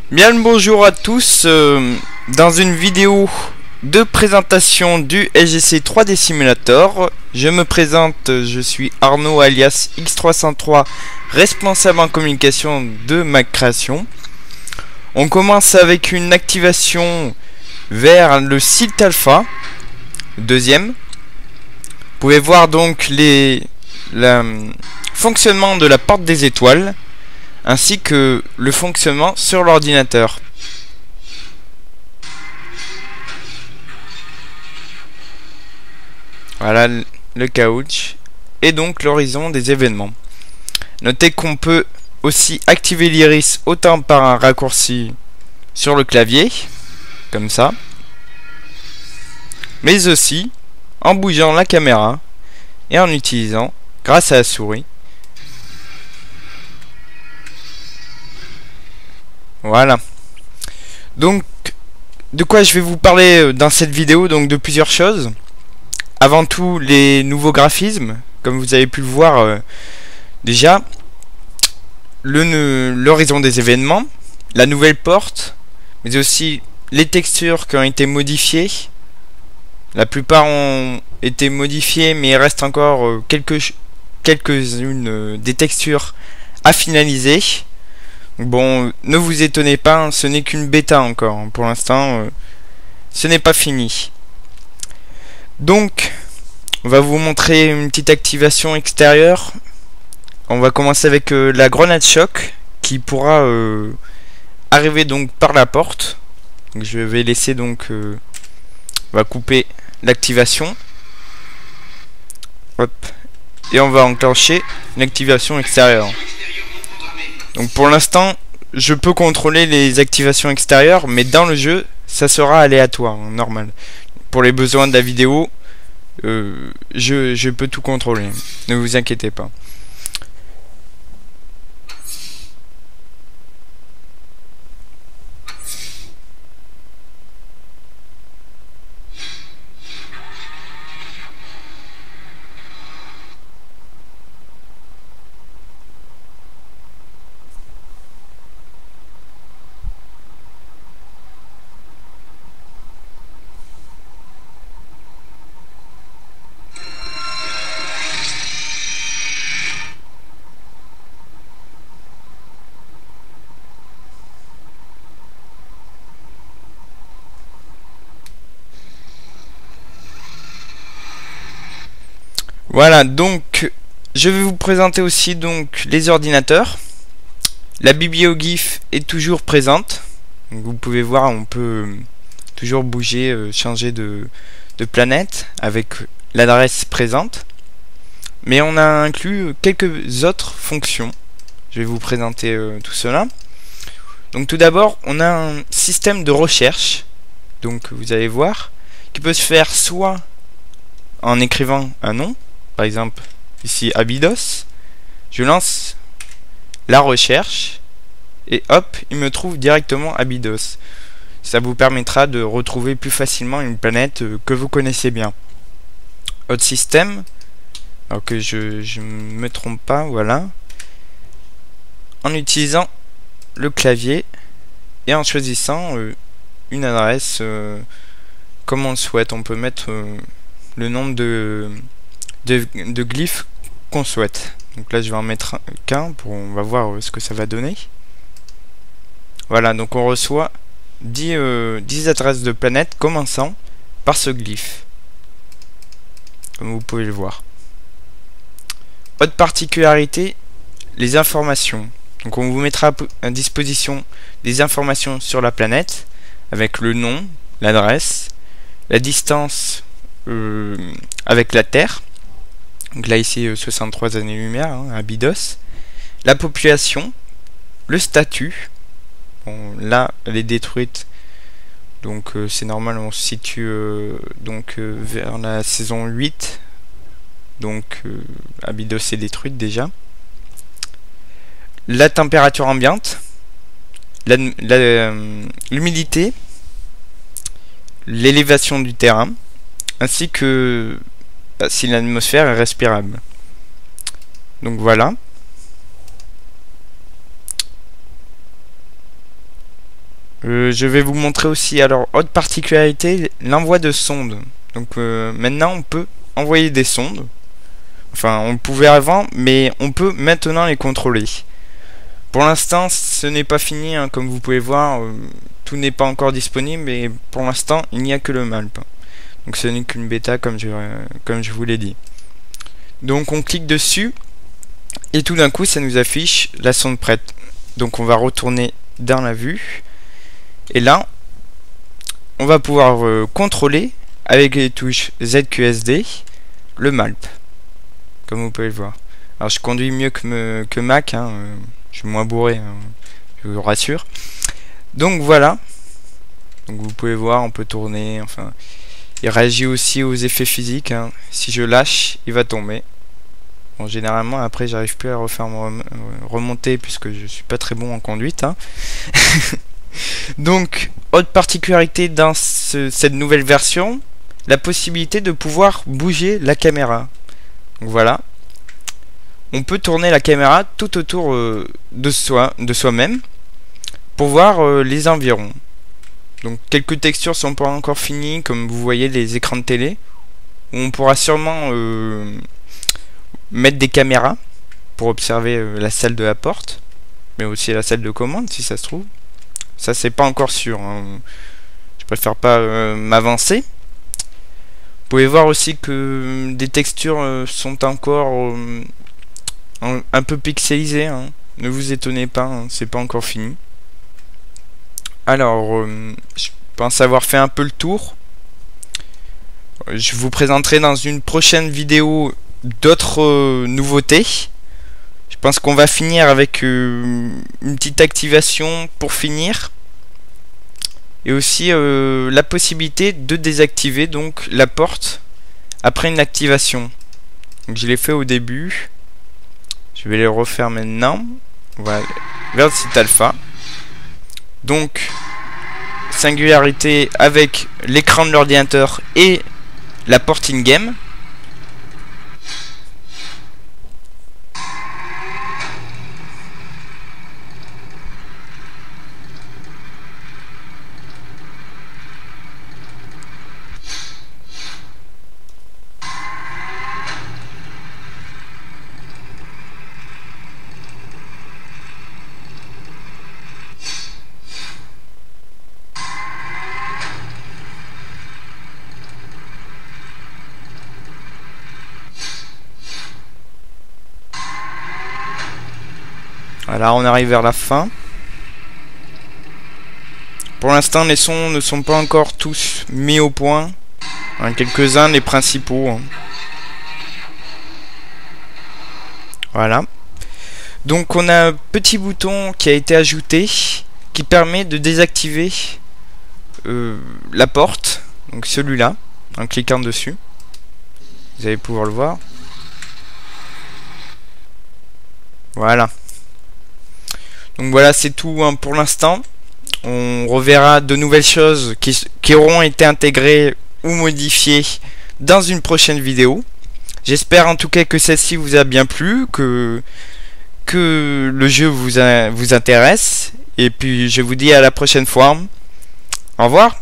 Bien le bonjour à tous, dans une vidéo de présentation du SGC 3D Simulator. Je me présente, je suis Arnaud alias X303, responsable en communication de ma création. On commence avec une activation vers le site alpha, deuxième. Vous pouvez voir donc le fonctionnement de la porte des étoiles, ainsi que le fonctionnement sur l'ordinateur. Voilà le caouch et donc l'horizon des événements. Notez qu'on peut aussi activer l'iris autant par un raccourci sur le clavier, comme ça, mais aussi en bougeant la caméra et en utilisant, grâce à la souris, voilà. Donc, de quoi je vais vous parler dans cette vidéo? Donc, de plusieurs choses. Avant tout, les nouveaux graphismes, comme vous avez pu le voir déjà. L'horizon des événements, la nouvelle porte, mais aussi les textures qui ont été modifiées. La plupart ont été modifiées, mais il reste encore quelques-unes des textures à finaliser. Bon, ne vous étonnez pas, ce n'est qu'une bêta encore. Pour l'instant, ce n'est pas fini. Donc, on va vous montrer une petite activation extérieure. On va commencer avec la grenade choc qui pourra arriver donc par la porte. Donc, je vais laisser donc, on va couper l'activation. Hop, et on va enclencher une activation extérieure. Donc pour l'instant, je peux contrôler les activations extérieures, mais dans le jeu, ça sera aléatoire, normal. Pour les besoins de la vidéo, je peux tout contrôler. Ne vous inquiétez pas. Voilà, donc je vais vous présenter aussi donc les ordinateurs. La biblioglyphe est toujours présente. Donc, vous pouvez voir, on peut toujours bouger, changer de planète avec l'adresse présente. Mais on a inclus quelques autres fonctions. Je vais vous présenter tout cela. Donc tout d'abord, on a un système de recherche. Donc vous allez voir, qui peut se faire soit en écrivant un nom. Par exemple, ici Abydos, je lance la recherche et hop, il me trouve directement Abydos. Ça vous permettra de retrouver plus facilement une planète que vous connaissez bien. Autre système, alors que je me trompe pas, voilà. En utilisant le clavier et en choisissant une adresse comme on le souhaite, on peut mettre le nombre de glyphes qu'on souhaite. Donc là je vais en mettre qu'un, on va voir ce que ça va donner. Voilà, donc on reçoit 10 adresses de planètes commençant par ce glyphe, comme vous pouvez le voir. Autre particularité, les informations. Donc on vous mettra à disposition des informations sur la planète avec le nom, l'adresse, la distance avec la Terre. Donc là ici 63 années-lumière, hein, Abydos. La population, le statut. Bon, là elle est détruite, donc c'est normal, on se situe vers la saison 8. Donc Abydos est détruite déjà. La température ambiante, l'humidité, l'élévation du terrain, ainsi que si l'atmosphère est respirable. Donc voilà. Je vais vous montrer aussi, alors, autre particularité, l'envoi de sondes. Donc maintenant on peut envoyer des sondes. Enfin, on pouvait avant, mais on peut maintenant les contrôler. Pour l'instant, ce n'est pas fini, hein, comme vous pouvez voir. Tout n'est pas encore disponible, mais pour l'instant, il n'y a que le MALP. Donc ce n'est qu'une bêta, comme je vous l'ai dit. Donc on clique dessus, et tout d'un coup, ça nous affiche la sonde prête. Donc on va retourner dans la vue. Et là, on va pouvoir contrôler, avec les touches ZQSD, le MALP. Comme vous pouvez le voir. Alors je conduis mieux que Mac, hein, je suis moins bourré, hein, je vous rassure. Donc voilà. Donc vous pouvez voir, on peut tourner, enfin... Il réagit aussi aux effets physiques, hein. Si je lâche, il va tomber. Bon, généralement, après, j'arrive plus à refaire remonter, puisque je suis pas très bon en conduite, hein. Donc, autre particularité dans cette nouvelle version, la possibilité de pouvoir bouger la caméra. Donc voilà. On peut tourner la caméra tout autour de soi-même pour voir les environs. Donc quelques textures sont pas encore finies, comme vous voyez les écrans de télé, où on pourra sûrement mettre des caméras pour observer la salle de la porte, mais aussi la salle de commande si ça se trouve. Ça c'est pas encore sûr, hein. Je préfère pas m'avancer. Vous pouvez voir aussi que des textures sont encore un peu pixelisées, hein. Ne vous étonnez pas, hein, c'est pas encore fini. Alors, je pense avoir fait un peu le tour. Je vous présenterai dans une prochaine vidéo d'autres nouveautés. Je pense qu'on va finir avec une petite activation pour finir. Et aussi la possibilité de désactiver donc la porte après une activation. Donc je l'ai fait au début. Je vais le refaire maintenant. Voilà, vers le site alpha. Donc, singularité avec l'écran de l'ordinateur et la porte in-game. Voilà, on arrive vers la fin. Pour l'instant, les sons ne sont pas encore tous mis au point. Hein, quelques-uns, les principaux. Hein. Voilà. Donc, on a un petit bouton qui a été ajouté qui permet de désactiver la porte. Donc, celui-là, en cliquant dessus. Vous allez pouvoir le voir. Voilà. Donc voilà, c'est tout hein, pour l'instant. On reverra de nouvelles choses qui auront été intégrées ou modifiées dans une prochaine vidéo. J'espère en tout cas que celle-ci vous a bien plu, que le jeu vous intéresse. Et puis je vous dis à la prochaine fois. Au revoir.